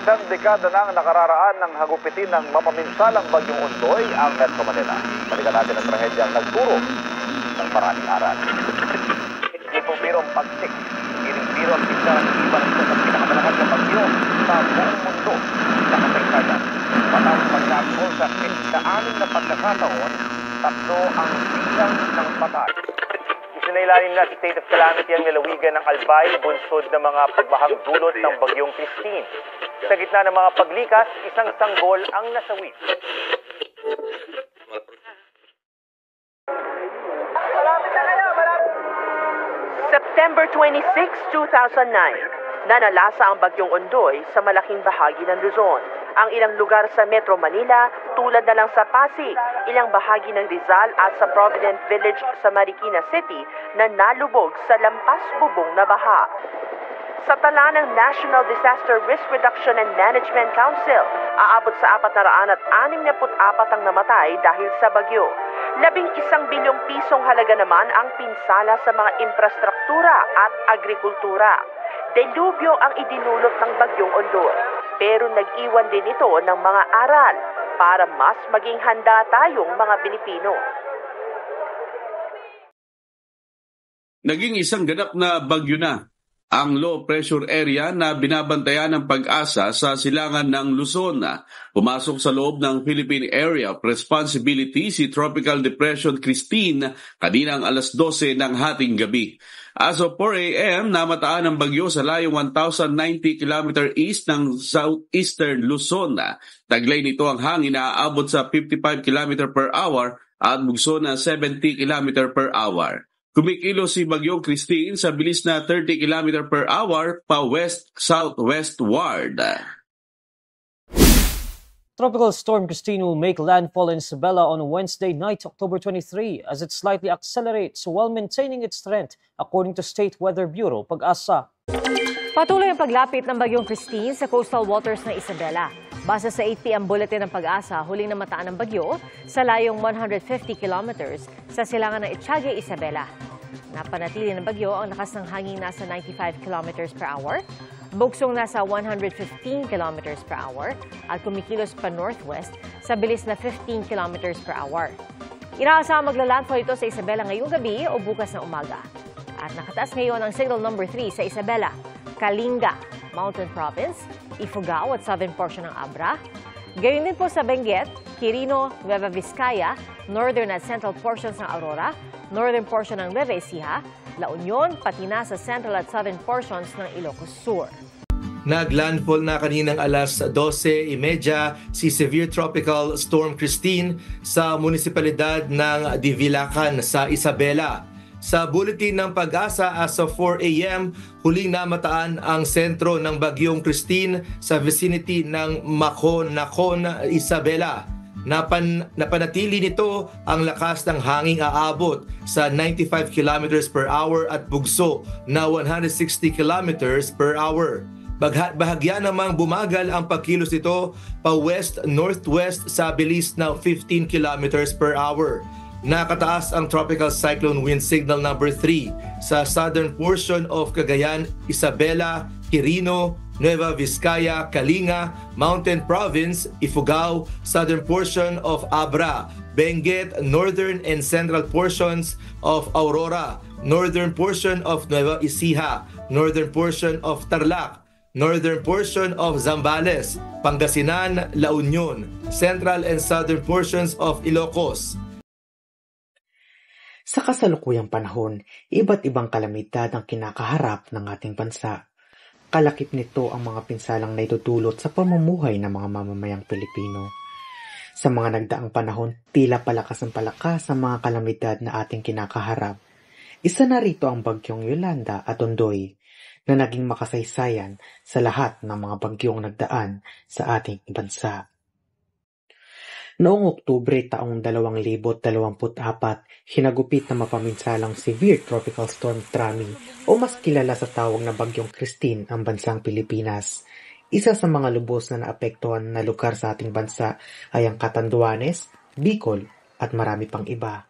Isang dekada nang nakararaan ng hagupitin ng mapaminsalang bagyong Ondoy ang Metro Manila. Balikan natin ang trahedyang nagturo ng maraming aral. Hindi po birong pagsik. Biro ang isa ng iba ng pinakamalakas na bagyo sa buong mundo sa kasaysayan. Matapos pagkakol sa 6 na pagkakataon, 3 ang bilang ng patay. Isinailalim na sa state of calamity ang lalawigan ng Albay, bunsod ng mga pagbahang dulot ng bagyong Christine. Sa gitna ng mga paglikas, isang sanggol ang nasawi. September 26, 2009, nanalasa ang bagyong Ondoy sa malaking bahagi ng Luzon. Ang ilang lugar sa Metro Manila, tulad na lang sa Pasig, ilang bahagi ng Rizal at sa Provident Village sa Marikina City na nalubog sa lampas bubong na baha. Sa tala ng National Disaster Risk Reduction and Management Council, aabot sa 464 ang namatay dahil sa bagyo. 11 bilyong pisong halaga naman ang pinsala sa mga infrastruktura at agrikultura. Delubyo ang idinulot ng bagyong Ondoy, pero nag-iwan din ito ng mga aral para mas maging handa tayong mga Pilipino. Naging isang ganap na bagyo na ang low pressure area na binabantayan ng Pag-asa sa silangan ng Luzon. Pumasok sa loob ng Philippine Area of Responsibility si Tropical Depression Christine kaninang alas 12 ng hating gabi. As of 4 a.m., namataan ang bagyo sa layong 1,090 km east ng southeastern Luzon. Taglay nito ang hangin na aabot sa 55 km per hour at bugso na 70 km per hour. Kumikilos si Bagyong Christine sa bilis na 30 km per hour pa west-southwestward. Tropical Storm Christine will make landfall in Isabela on Wednesday night, October 23, as it slightly accelerates while maintaining its strength, according to State Weather Bureau Pag-asa. Patuloy ang paglapit ng Bagyong Christine sa coastal waters ng Isabela. Base sa 8 p.m. bulletin ng Pag-asa, huling namataan ng bagyo sa layong 150 kilometers sa silangan ng Etiague, Isabela. Napanatili ng bagyo ang lakas ng hangin nasa 95 kilometers per hour, bugsong nasa 115 kilometers per hour, at kumikilos pa northwest sa bilis na 15 kilometers per hour. Inaasahang maglalandfall ito sa Isabela ngayong gabi o bukas na umaga. At nakataas ngayon ang signal number 3 sa Isabela, Kalinga, Mountain Province, Ifugao at southern portion ng Abra. Gayon din po sa Benguet, Quirino, Nueva Vizcaya, northern at central portions ng Aurora, northern portion ng Nueva Ecija, La Union, pati na sa central at southern portions ng Ilocos Sur. Naglandfall na kaninang alas 12:30 si Severe Tropical Storm Christine sa munisipalidad ng Divilacan sa Isabela. Sa bulletin ng Pag-asa, as of 4 a.m., huling namataan ang sentro ng Bagyong Christine sa vicinity ng Macon, Isabela. Napanatili nito ang lakas ng hanging aabot sa 95 km per hour at bugso na 160 km per hour. Bahagya namang bumagal ang pagkilos nito pa west-northwest sa bilis na 15 km per hour. Nakataas ang tropical cyclone wind signal number 3 sa southern portion of Cagayan, Isabela, Quirino, Nueva Vizcaya, Kalinga, Mountain Province, Ifugao, southern portion of Abra, Benguet, northern and central portions of Aurora, northern portion of Nueva Ecija, northern portion of Tarlac, northern portion of Zambales, Pangasinan, La Union, central and southern portions of Ilocos. Sa kasalukuyang panahon, iba't ibang kalamidad ang kinakaharap ng ating bansa. Kalakip nito ang mga pinsalang naitutulot sa pamumuhay ng mga mamamayang Pilipino. Sa mga nagdaang panahon, tila palakas ang mga kalamidad na ating kinakaharap. Isa na rito ang bagyong Yolanda at Ondoy, na naging makasaysayan sa lahat ng mga bagyong nagdaan sa ating bansa. Noong Oktubre taong 2024, hinagupit na mapaminsalang Severe Tropical Storm Trami o mas kilala sa tawag na Bagyong Christine ang bansang Pilipinas. Isa sa mga lubos na naapektuhan na lugar sa ating bansa ay ang Catanduanes, Bicol at marami pang iba.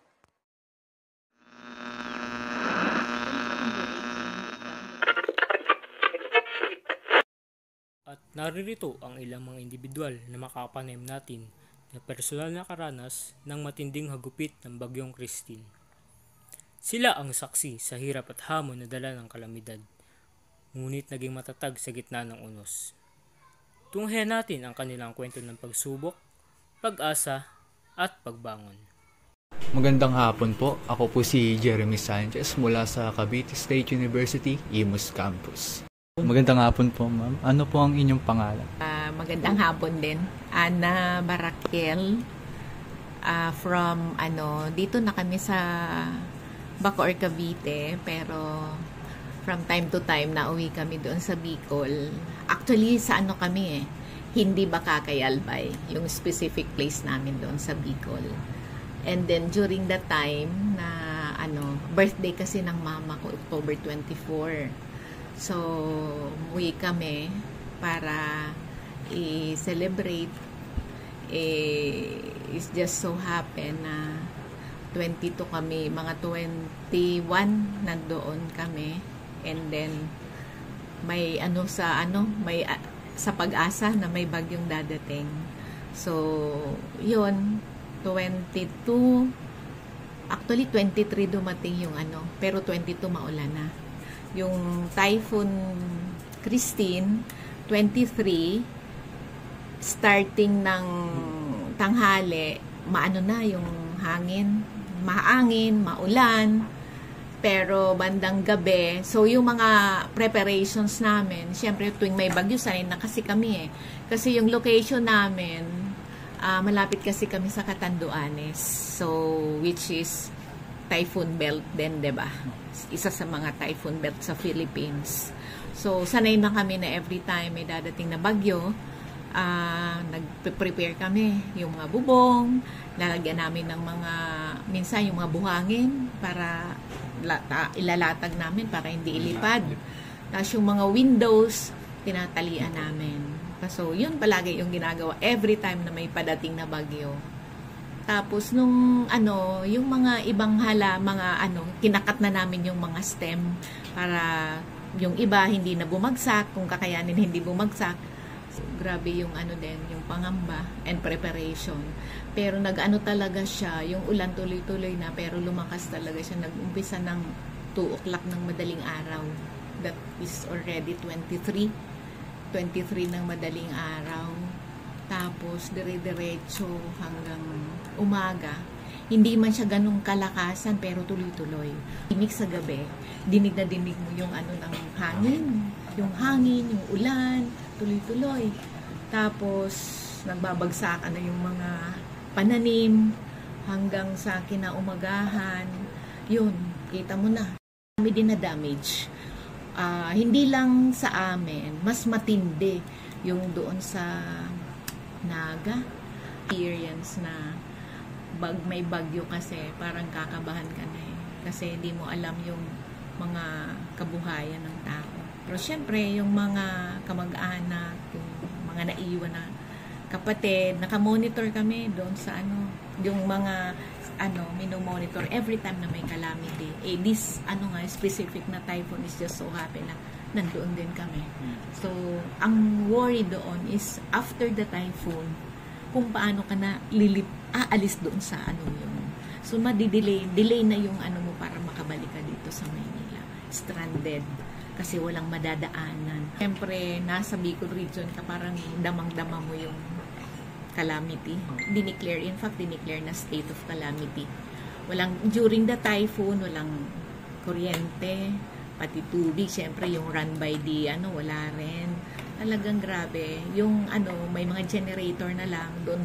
Naririto ang ilang mga individual na makapanem natin na personal na karanas ng matinding hagupit ng Bagyong Christine. Sila ang saksi sa hirap at hamon na dala ng kalamidad, ngunit naging matatag sa gitna ng unos. Tunghayan natin ang kanilang kwento ng pagsubok, pag-asa at pagbangon. Magandang hapon po. Ako po si Jeremy Sanchez mula sa Cavite State University, Imus Campus. Magandang hapon po, ma'am. Ano po ang inyong pangalan? Magandang hapon din. Ana Barakel. Dito na kami sa Bacoor, Cavite. Pero from time to time, nauwi kami doon sa Bicol. Actually, sa kami hindi Bakakay Albay, yung specific place namin doon sa Bicol. And then during that time na birthday kasi ng mama ko, October 24. So, umuwi kami para i-celebrate. It's just so happen na 22 kami, mga 21 nandoon kami. And then may sa pag-asa na may bagyong dadating. So, yun, 22, actually 23 dumating yung pero 22 maulan na. Yung Typhoon Christine, 23, starting ng tanghali, yung hangin, maangin, maulan, pero bandang gabi, so yung mga preparations namin, syempre tuwing may bagyo, sanay na kasi kami kasi yung location namin, malapit kasi kami sa Catanduanes, so which is typhoon belt din, diba? Isa sa mga typhoon belt sa Philippines. So, sanay na kami na every time may dadating na bagyo, nag-prepare kami yung mga bubong, lalagyan namin ng minsan yung mga buhangin para ilalatag namin para hindi ilipad. Tapos yung mga windows, tinatalian namin. So, yun palagi yung ginagawa every time na may padating na bagyo. Tapos yung mga ibang kinakat na namin yung mga stem para yung iba hindi na bumagsak, kung kakayanin hindi bumagsak. So, grabe yung yung pangamba and preparation. Pero talaga siya, yung ulan tuloy-tuloy na, pero lumakas talaga siya. Nag-umpisa ng 2 o'clock ng madaling araw. That is already 23 ng madaling araw. Tapos, dire-diretso hanggang umaga. Hindi man siya ganung kalakasan, pero tuloy-tuloy. Dinig sa gabi, dinig na dinig mo yung ng hangin. Yung hangin, yung ulan, tuloy-tuloy. Tapos, nagbabagsakan na yung mga pananim hanggang sa kinaumagahan. Yun, kita mo na. Kami din na damage. Hindi lang sa amin, mas matindi yung doon sa Naga. Experience na may bagyo kasi parang kakabahan ka na kasi hindi mo alam yung mga kabuhayan ng tao. Pero syempre yung mga kamag-anak, yung mga naiwan na kapatid, nakamonitor kami doon sa yung mga minomonitor every time na may calamity. This specific na typhoon is just so happy na nandoon din kami. So, ang worry doon is after the typhoon, kung paano ka na aalis doon sa yung. So, delay na yung mo para makabalik ka dito sa Maynila. Stranded. Kasi walang madadaanan. Siyempre, nasa Bicol region ka, parang damang-dama mo yung calamity. Dineclare na state of calamity. During the typhoon, walang kuryente, pati tubig, syempre yung run by the wala rin. Talagang grabe. Yung may mga generator na lang, doon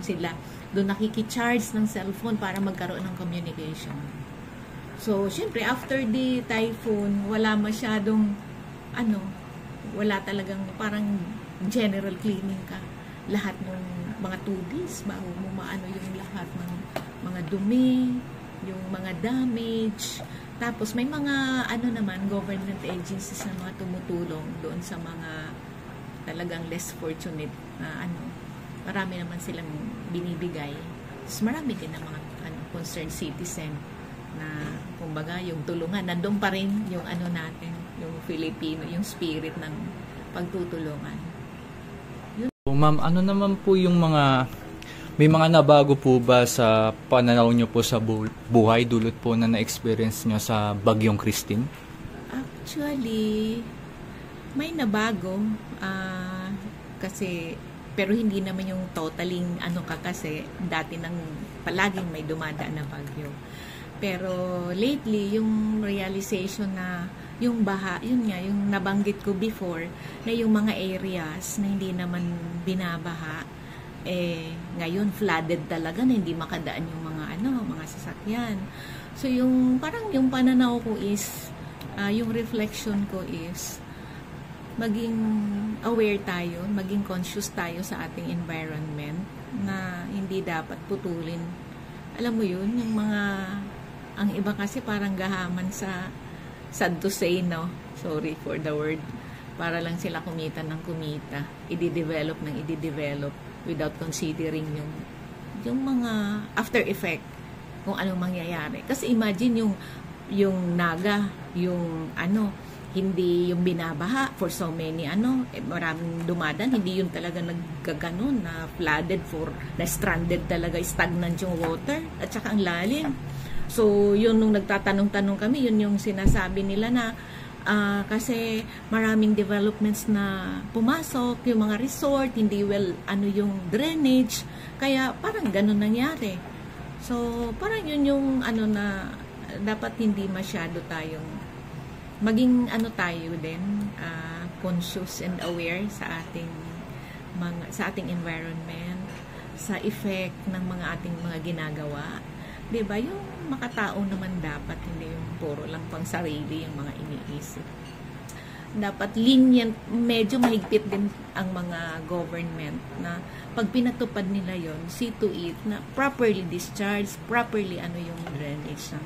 nakikicharge ng cellphone para magkaroon ng communication. So, syempre, after the typhoon, wala masyadong, wala talagang, parang general cleaning ka. Lahat ng mga tubis, bago mo yung lahat ng mga dumi, yung mga damage. Tapos, may mga, government agencies na mga tumutulong doon sa mga talagang less fortunate na marami naman silang binibigay. Tapos marami din ng mga concerned citizen na kumbaga yung tulungan, nandun pa rin yung natin, yung Filipino, yung spirit ng pagtutulungan. Ma'am, ano naman po yung may mga nabago po ba sa pananaw nyo po sa buhay dulot po na na-experience nyo sa Bagyong Christine? Actually, may nabago. Kasi, pero hindi naman yung totaling kasi dati nang palaging may dumadaan na bagyo. Pero lately, yung realization na yung baha, yun nga, yung nabanggit ko before, na yung mga areas na hindi naman binabaha, ngayon flooded talaga na hindi makadaan yung mga sasakyan. So yung parang yung pananaw ko is, yung reflection ko is, maging aware tayo, maging conscious tayo sa ating environment na hindi dapat putulin. Alam mo yun, yung ang iba kasi parang gahaman sa sad to say, no? Sorry for the word. Para lang sila kumita ng kumita. I-develop without considering yung mga after effect kung anong mangyayari. Kasi imagine yung naga, yung hindi yung binabaha for so many maraming dumadan, hindi yun talaga naggaganon na flooded na stranded talaga, stagnant yung water at saka ang lalim. So, yun nung nagtatanong-tanong kami, yun yung sinasabi nila na kasi maraming developments na pumasok, yung mga resort, hindi yung drainage, kaya parang ganun nangyari. So, parang yun yung na dapat hindi masyado tayong maging tayo din, conscious and aware sa ating environment, sa effect ng ating mga ginagawa. Diba? Yung makatao naman dapat, hindi yung puro lang pang sarili yung mga iniisip. Dapat lenient, medyo mahigpit din ang mga government na pag pinatupad nila yon, see to it na properly discharge, properly yung drainage ng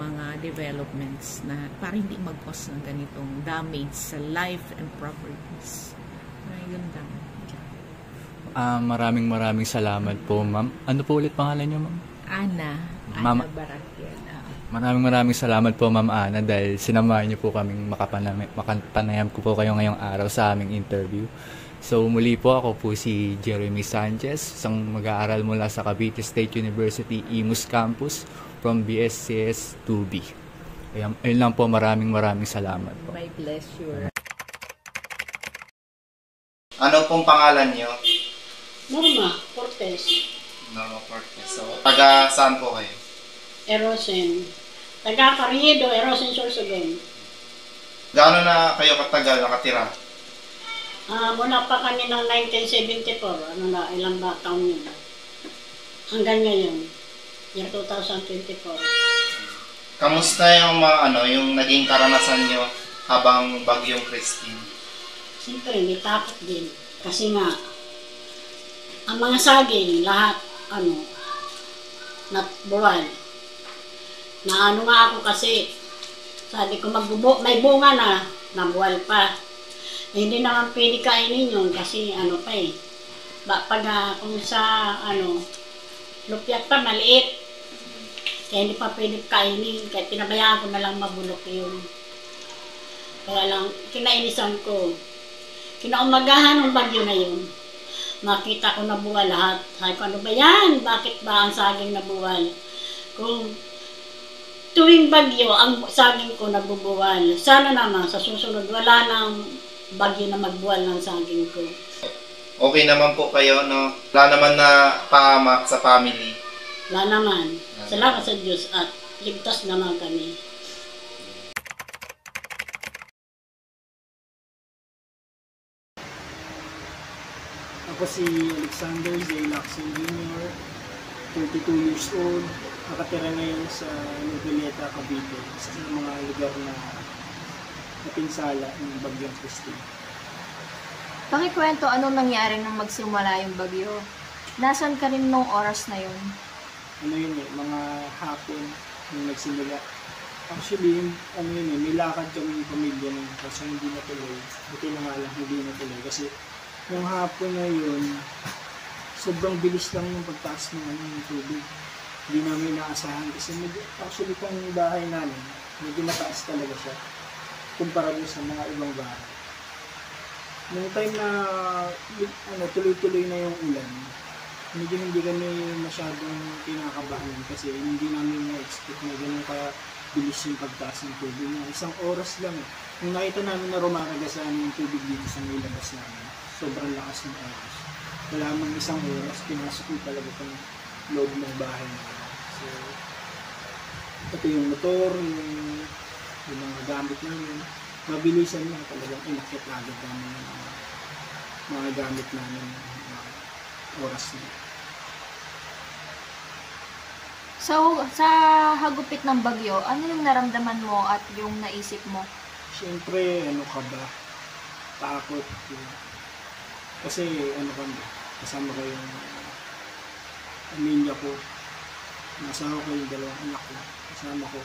mga developments na para hindi mag-cause ng ganitong damage sa life and properties. Yun lang. Maraming salamat po, ma'am. Ano po ulit pangalan niyo, ma'am? Ana Barakiel. Maraming salamat po, Ma'am Ana, dahil sinamahan niyo po kaming makapanayam ko po kayo ngayong araw sa aming interview. So muli po, ako po si Jeremy Sanchez, isang mag-aaral mula sa Cavite State University, Imus Campus, from BSCS 2B. Ayun lang po, maraming salamat po. My pleasure. Ano pong pangalan niyo? Norma Cortez. Norma Cortez. So, taga saan po kayo? Erosin. Taga Carriedo, Erosin, Sorsogon. Gaano na kayo katagal nakatira? Mula pa kami ng 1974. Ilang taon yun. Hanggang ngayon. Year 2024. Kamusta yung yung naging karanasan niyo habang Bagyong Christine? Siyempre, may takot din. Kasi nga, ang mga saging, lahat, buwan. Na nga ako kasi, sabi ko may bunga na, nabuwal pa. Hindi naman pwede kainin yun kasi pag kung sa lupyat pa, maliit. Kaya hindi pa pwede kainin, kaya pinabayaan ko na lang mabulok yun. Kaya lang, kinainisan ko. Kinaumagahan ng bagyo na yun. Makita ko nabuwal lahat. Sabi ko, ano ba yan? Bakit ba ang saging nabuwal? Kung tuwing bagyo, ang saging ko nabubuwal. Sana naman, sa susunod, wala nang bagyo na magbuwal ng saging ko. Okay naman po kayo, no? Wala naman na pahamak sa family. Wala naman. Salamat sa Diyos at ligtas naman kami. Ako si Alexander J. Lacson Jr., 32 years old, nakatira ngayon sa Noveleta, Cavite, sa mga lugar na napinsala ng Bagyong Christine. Pakikwento, anong nangyari nung magsimula yung bagyo? Nasaan ka rin nung oras na yun? Mga hapon nung nagsimula. Actually, may lakad kami yung pamilya nun kasi hindi natuloy. Buti na nga lang, hindi natuloy kasi yung hapon na yun, sobrang bilis lang yung pagtaas ng tubig. Hindi namin inaasahan kasi actually kung bahay namin, medyo mataas talaga siya kumpara sa mga ibang bahay. Nung time na tuloy-tuloy na yung ulan, medyo hindi kami masyadong kinakabahan kasi hindi namin na-expect na ganun bilis yung pagtaas ng tubig. Isang oras lang. Nung nakita namin na rumaragasan yung tubig dito sa may labas namin, sobrang lakas ng oras. Wala mang isang oras, pinasok ko talaga itong loob ng bahay namin. So, ito yung motor, yung mga gamit namin. Mabilisan na talagang inakit agad namin yung mga gamit namin oras na. So, sa hagupit ng bagyo, ano yung naramdaman mo at yung naisip mo? Siyempre, takot. Kasi, kasama ko yung pamilya ko. Nasama ko yung dalawang anak ko. Kasama ko.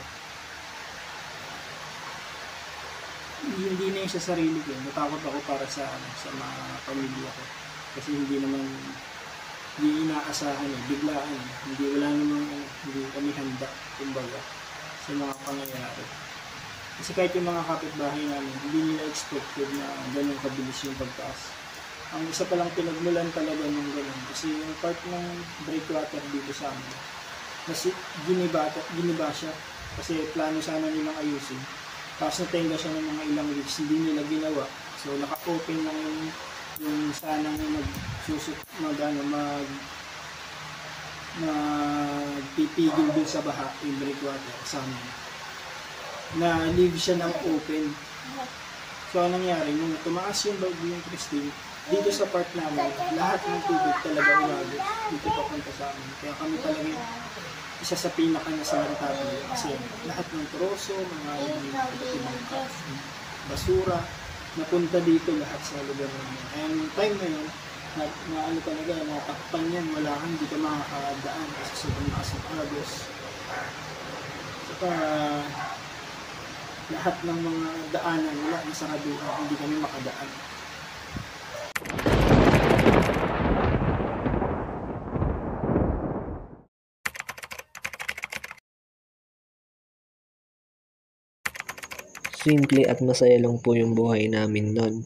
Hindi na yung sa sarili ko. Natakot ako para sa mga pamilya ko. Kasi hindi inaasahan biglaan. Hindi kami handa, kumbaga, sa mga pangyayari. Kasi kahit yung mga kapitbahay namin, hindi nila expected na ganun kabilis yung pagtaas. Ang isa palang pinagmulan talaga ng ganun. Kasi yung part ng breakwater dito sa amin, kasi giniba siya. Kasi plano sana nilang ayusin. Tapos natenga siya ng mga ilang weeks, hindi nila ginawa. So naka-open lang yung sanang magpipigil dun sa baha yung breakwater sa amin. Na-leave siya ng open. So anong nangyari, nung tumaas yung bagyong Christine, dito sa part namin, lahat ng tubig talaga umabot dito papunta sa amin. Kaya kami talaga isa sa pinaka-nasarantado kasi lahat ng troso, mga basura, napunta dito lahat sa lugar namin. Kaya yung time na yun, nakatakpan yan, wala kang hindi ka makakadaan kasi sobrang lakas ng agos. Saka lahat ng mga daanan, wala na sa kabila, hindi kami makadaan. Simple at masaya lang po yung buhay namin noon.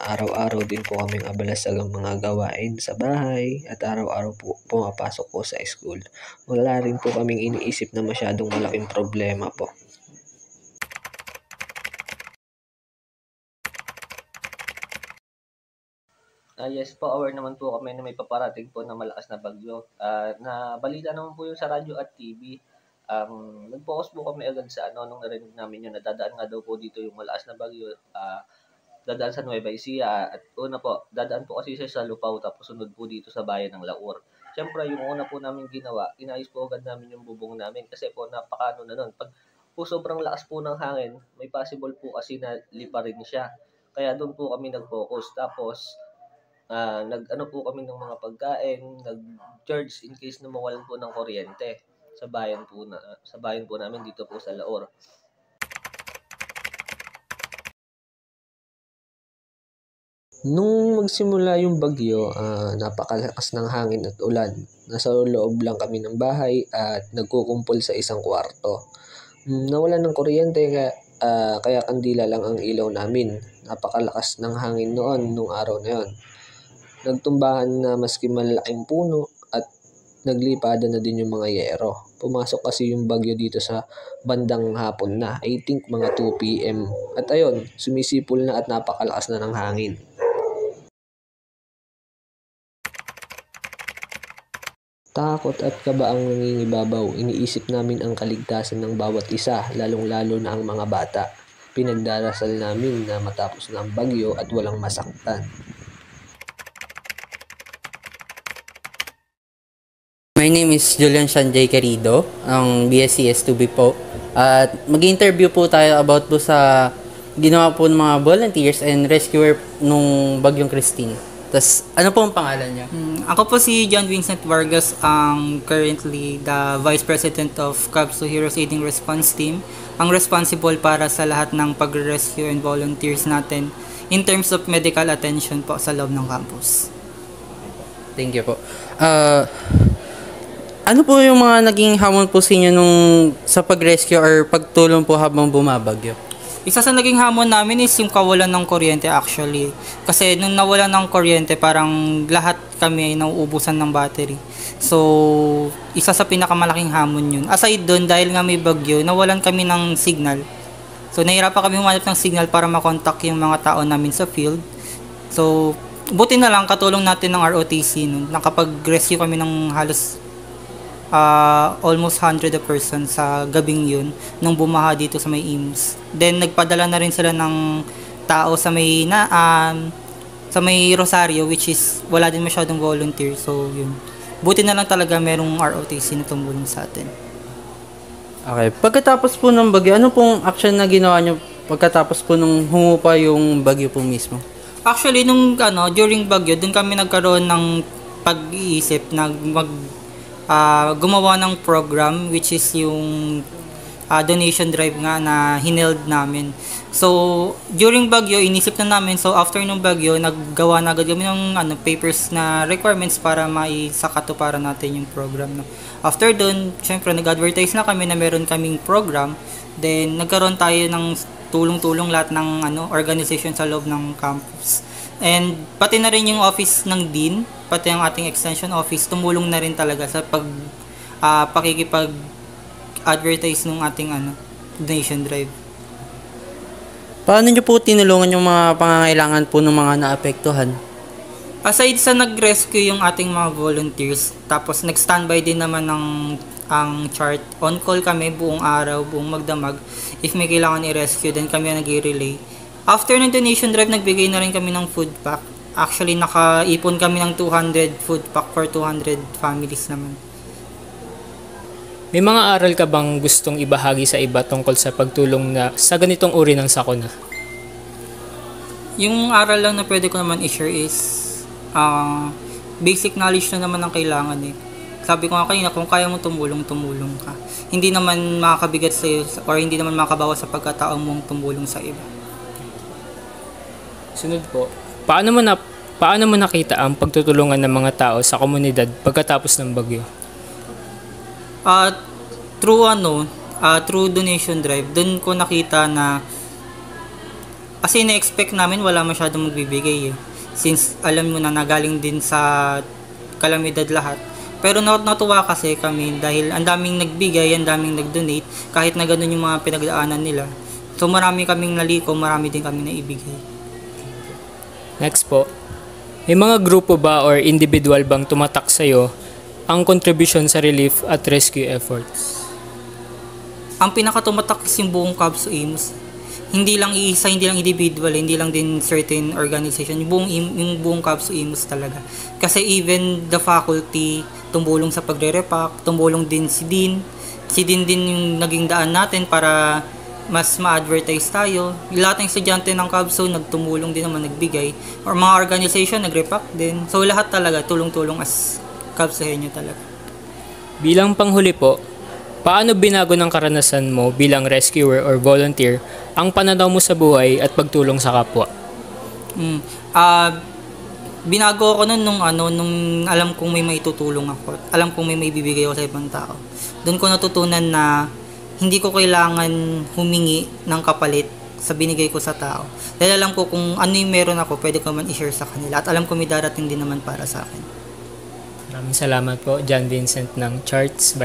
Araw-araw din po kaming abala sa mga gawain sa bahay at araw-araw po pumapasok po sa school. Wala rin po kaming iniisip na masyadong malaking problema po. Yes po, aware naman po kami na may paparating po na malakas na bagyo. Nabalita naman po yung sa radyo at TV. Nag-focus po kami agad sa nung narinig namin yun, nadadaan nga daw po dito yung malakas na bagyo, dadaan sa Nueva Ecija, at una po, dadaan po kasi siya sa Lupao, tapos sunod po dito sa bayan ng Laur. Siyempre, yung una po namin ginawa, inayos po agad namin yung bubong namin, kasi po napakano na nun. Pag po sobrang lakas po ng hangin, may possible po kasi na lipa rin siya. Kaya doon po kami nag-focus, tapos nag-ano po kami ng mga pagkain, nag-charge in case na mawalan po ng kuryente. Sa bayan po namin dito po sa Laor. Nung magsimula yung bagyo, napakalakas ng hangin at ulan. Nasa loob lang kami ng bahay at nagkukumpol sa isang kwarto. Nawalan ng kuryente kaya kandila lang ang ilaw namin. Napakalakas ng hangin noon nung araw na yon. Nagtumbahan na maski malaking puno at naglipada na din yung mga yero. Pumasok kasi yung bagyo dito sa bandang hapon na, I think mga 2 PM. At ayun, sumisipol na at napakalakas na ng hangin. Takot at kabaang nangingibabaw, iniisip namin ang kaligtasan ng bawat isa, lalong-lalo na ang mga bata. Pinagdarasal namin na matapos na ang bagyo at walang masaktan. My name is Julian Sanjay Querido, ang BSc S2B po. At mag-interview po tayo about po sa ginawa po ng mga volunteers and rescuer nung Bagyong Christine. Tas ano po ang pangalan niya? Ako po si John Vincent Vargas, ang currently the Vice President of Cubs to Heroes Aiding Response Team, ang responsible para sa lahat ng pag-rescue and volunteers natin in terms of medical attention po sa loob ng campus. Thank you po. Ano po yung mga naging hamon po sa inyo sa pag-rescue or pagtulong po habang bumabagyo? Isa sa naging hamon namin is yung kawalan ng kuryente actually. Kasi nung nawalan ng kuryente, parang lahat kami ay nauubusan ng battery. So, isa sa pinakamalaking hamon yun. Aside doon, dahil nga may bagyo, nawalan kami ng signal. So, nahirapan kami humanap ng signal para makontak yung mga tao namin sa field. So, buti na lang, katulong natin ng ROTC nun. Nakapag-rescue kami ng halos almost 100 person sa gabing yun nung bumaha dito sa may IMS. Then nagpadala na rin sila ng tao sa may Rosario, which is wala din masyadong volunteer. So yun. Buti na lang talaga merong ROTC na tumulong sa atin. Okay. Pagkatapos po ng bagyo, ano pong action na ginawa nyo pagkatapos po nung humupa yung bagyo po mismo? Actually, during bagyo, dun kami nagkaroon ng pag-iisip na gumawa ng program, which is yung donation drive nga na hineld namin. So, during bagyo, inisip na namin. So, after nung bagyo, naggawa na agad kami ng papers na requirements para maisakatuparan natin yung program. No? After dun, syempre, nag-advertise na kami na meron kaming program. Then, nagkaroon tayo ng tulong-tulong lahat ng organization sa loob ng campus. And pati na rin yung office ng Dean, pati ang ating extension office, tumulong na rin talaga sa pakikipag-advertise ng ating donation drive. Paano nyo po tinulungan yung mga pangangailangan po ng mga naapektuhan? Aside sa nag-rescue yung ating mga volunteers, tapos nag-standby din naman ang chart. On call kami buong araw, buong magdamag. If may kailangan i-rescue, then kami ang nag-relay. After ng donation drive, nagbigay na rin kami ng food pack. Actually, nakaipon kami ng 200 food pack for 200 families naman. May mga aral ka bang gustong ibahagi sa iba tungkol sa pagtulong sa ganitong uri ng sakuna? Yung aral lang na pwede ko naman i-share is basic knowledge na naman ang kailangan eh. Sabi ko nga kanina, kung kaya mo tumulong ka. Hindi naman makakabigat sa iyo or hindi naman makabawa sa pagkataong mong tumulong sa iba. Sunod po, paano mo nakita ang pagtutulungan ng mga tao sa komunidad pagkatapos ng bagyo? Through donation drive, doon ko nakita na kasi na-expect namin wala masyadong magbibigay eh. Since alam mo na nagaling din sa kalamidad lahat. Pero natuwa kasi kami dahil ang daming nagbigay, ang daming nag-donate, kahit na ganun yung mga pinagdaanan nila. So marami kaming naliko, marami din kami naibigay. Next po, may mga grupo ba or individual bang tumatak sa'yo ang contribution sa relief at rescue efforts? Ang pinakatumatak is yung buong Cubs Aims. Hindi lang iisa, hindi lang individual, hindi lang din certain organization. Yung buong Cubs Aims talaga. Kasi even the faculty, tumulong sa pagre-repack, tumulong din si Dean. Si Dean din yung naging daan natin para mas ma-advertise tayo. Lahat ng estudyante ng Cubs nagtumulong din naman, nagbigay. Or mga organization, nag-repack din. So lahat talaga, tulong-tulong as Cubs Henyo talaga. Bilang panghuli po, paano binago ng karanasan mo bilang rescuer or volunteer ang pananaw mo sa buhay at pagtulong sa kapwa? Binago ako nung alam kong may maitutulong ako. Alam kong may maibibigay ako sa ibang tao. Doon ko natutunan na hindi ko kailangan humingi ng kapalit sa binigay ko sa tao. Dahil alam ko kung ano yung meron ako, pwede ko man i-share sa kanila. At alam ko may darating din naman para sa akin. Maraming salamat po, John Vincent ng Charts,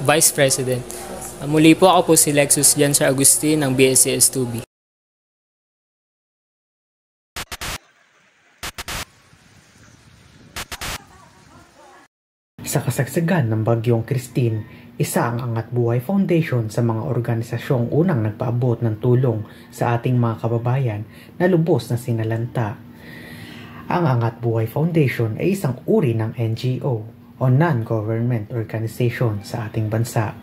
Vice President. Muli po ako po si Lexus Janser Agustin ng BSCS2B. Sa kasagsagan ng Bagyong Christine, isa ang Angat Buhay Foundation sa mga organisasyong unang nagpaabot ng tulong sa ating mga kababayan na lubos na sinalanta. Ang Angat Buhay Foundation ay isang uri ng NGO o non-government organization sa ating bansa.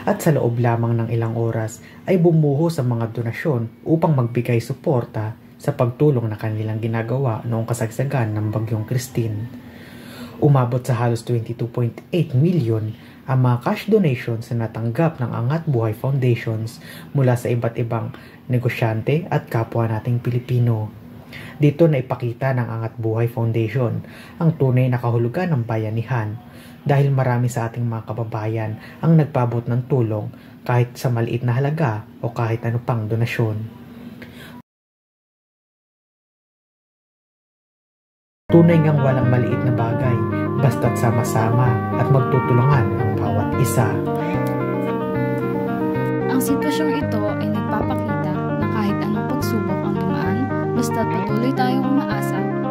At sa loob lamang ng ilang oras ay bumuho sa mga donasyon upang magbigay suporta sa pagtulong na kanilang ginagawa noong kasagsagan ng Bagyong Christine. Umabot sa halos 22.8 million ang mga cash donations na natanggap ng Angat Buhay Foundations mula sa iba't ibang negosyante at kapwa nating Pilipino. Dito na ipakita ng Angat Buhay Foundation ang tunay na kahulugan ng bayanihan dahil marami sa ating mga kababayan ang nagpaabot ng tulong kahit sa maliit na halaga o kahit ano pang donasyon. Tunay ngang walang maliit na bagay basta't sama-sama at magtutulungan ang bawat isa. Ang sitwasyong ito ay nagpapakita na kahit anong pagsubok ang dumaan, basta't patuloy tayong umaasa